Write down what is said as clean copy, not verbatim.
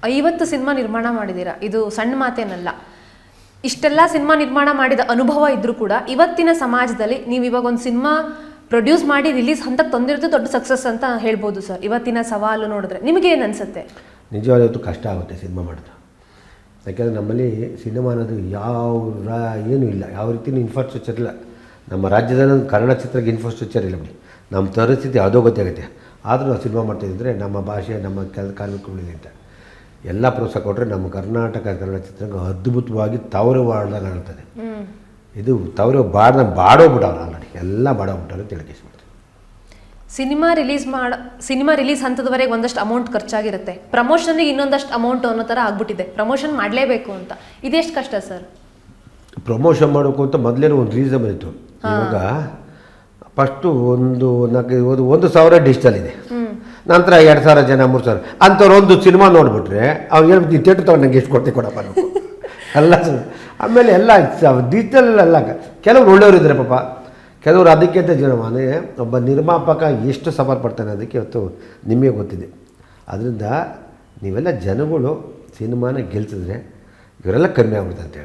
50 cinema ನಿರ್ಮಾಣ ಮಾಡಿದ್ದೀರಾ, ಇದು ಸಣ್ಣ ಮಾತೇನಲ್ಲ. ಇಷ್ಟೆಲ್ಲ ಸಿನಿಮಾ ನಿರ್ಮಾಣ ಮಾಡಿದ ಅನುಭವ ಇದ್ರೂ ಕೂಡ ಇವತ್ತಿನ ಸಮಾಜದಲ್ಲಿ ನೀವು ಇವಾಗ ಒಂದು ಸಿನಿಮಾ ಪ್ರೊಡ್ಯೂಸ್ ಮಾಡಿ ರಿಲೀಸ್ ಹಂತಕ್ಕೆ ತಂದಿರೋದು ದೊಡ್ಡ ಸಕ್ಸಸ್ ಅಂತ ಹೇಳ್ಬೋದು ಸರ್. ಇವತ್ತಿನ ಸವಾಲು ನೋಡಿದ್ರೆ ನಿಮಗೆ ಏನು ಅನಿಸುತ್ತೆ? ನಿಜವಾಗ್ಲೂ ಕಷ್ಟ ಆಗುತ್ತೆ ಸಿನಿಮಾ ಮಾಡೋದು. ಯಾಕೆಂದರೆ ನಮ್ಮಲ್ಲಿ ಸಿನಿಮಾ ಅನ್ನೋದು ಏನೂ ಇಲ್ಲ, ಯಾವ ರೀತಿಯೂ ಇನ್ಫ್ರಾಸ್ಟ್ರಕ್ಚರ್ ಇಲ್ಲ. ನಮ್ಮ ರಾಜ್ಯದಲ್ಲಿ ಕನ್ನಡ ಚಿತ್ರಕ್ಕೆ ಇನ್ಫ್ರಾಸ್ಟ್ರಕ್ಚರ್ ಇಲ್ಲ ಬಿಡಿ. ನಮ್ಮ ಪರಿಸ್ಥಿತಿ ಯಾವುದೋ ಗೊತ್ತಾಗುತ್ತೆ. ಆದರೂ ನಾವು ಸಿನಿಮಾ ಮಾಡ್ತಾಯಿದ್ರೆ ನಮ್ಮ ಭಾಷೆ, ನಮ್ಮ ಕಾರ್ಮಿಕರುಗಳಿಗೆ ಅಂತ ಎಲ್ಲ ಪ್ರೋತ್ಸಾಹ ಕೊಟ್ಟರೆ ನಮ್ಮ ಕರ್ನಾಟಕ ಕನ್ನಡ ಚಿತ್ರರಂಗ ಅದ್ಭುತವಾಗಿ ತವರು ಬಾಳ್ದಾಗ ಕಾಣ್ತದೆ. ಇದು ತವರು ಬಾಡೋಗ್ಬಿಟ್ಟವ್ರು ಆಲ್ರೆಡಿ, ಎಲ್ಲ ಬಾಡೋಗ್ಬಿಟ್ಟವ್ರು ಅಂತ ಹೇಳಕ್ಕೆ ಇಷ್ಟಪಡ್ತೀನಿ. ಸಿನಿಮಾ ರಿಲೀಸ್ ಹಂತದವರೆಗೆ ಒಂದಷ್ಟು ಅಮೌಂಟ್ ಖರ್ಚಾಗಿರುತ್ತೆ, ಪ್ರಮೋಷನ್ಗೆ ಇನ್ನೊಂದಷ್ಟು ಅಮೌಂಟ್ ಅನ್ನೋ ಥರ ಆಗ್ಬಿಟ್ಟಿದೆ. ಪ್ರಮೋಷನ್ ಮಾಡಲೇಬೇಕು ಅಂತ, ಇದೆಷ್ಟು ಕಷ್ಟ ಸರ್? ಪ್ರಮೋಷನ್ ಮಾಡಬೇಕು ಅಂತ ಮೊದಲೇನೋ ಒಂದು ರೀಸನ್ ಇತ್ತು. ಇವಾಗ ಫಸ್ಟು ಒಂದು 1,000 ಡಿಜಿಟಲ್ ಇದೆ, ನಂತರ 2,000 ಜನ 3,000 ಅಂಥವ್ರು ಒಂದು ಸಿನಿಮಾ ನೋಡಿಬಿಟ್ರೆ ಅವ್ರು ಹೇಳ್ಬಿಟ್ಟು ಥಿಯೇಟ್ರ್ ತೊಗೊಂಡು ನಂಗೆ ಎಷ್ಟು ಕೊಡ್ತೀವಿ ಕೊಡಪ್ಪ ಎಲ್ಲ. ಆಮೇಲೆ ಎಲ್ಲ ಡಿಜಿಟಲ್ ಎಲ್ಲ ಕೆಲವರು ಒಳ್ಳೆಯವರು ಇದ್ದಾರೆ ಪಾಪ, ಕೆಲವರು ಅದಕ್ಕಿಂತ ಜೀವಮಾನ. ಒಬ್ಬ ನಿರ್ಮಾಪಕ ಎಷ್ಟು ಸಫರ್ ಪಡ್ತಾನೆ ಅದಕ್ಕೆ ಇವತ್ತು ನಿಮಗೆ ಗೊತ್ತಿದೆ. ಅದರಿಂದ ನೀವೆಲ್ಲ ಜನಗಳು ಸಿನಿಮಾನ ಗೆಲ್ಸಿದ್ರೆ ಇವರೆಲ್ಲ ಕಮ್ಮಿ ಆಗ್ಬಿಡ್ತಾರೆ ಅಂತೇಳಿ.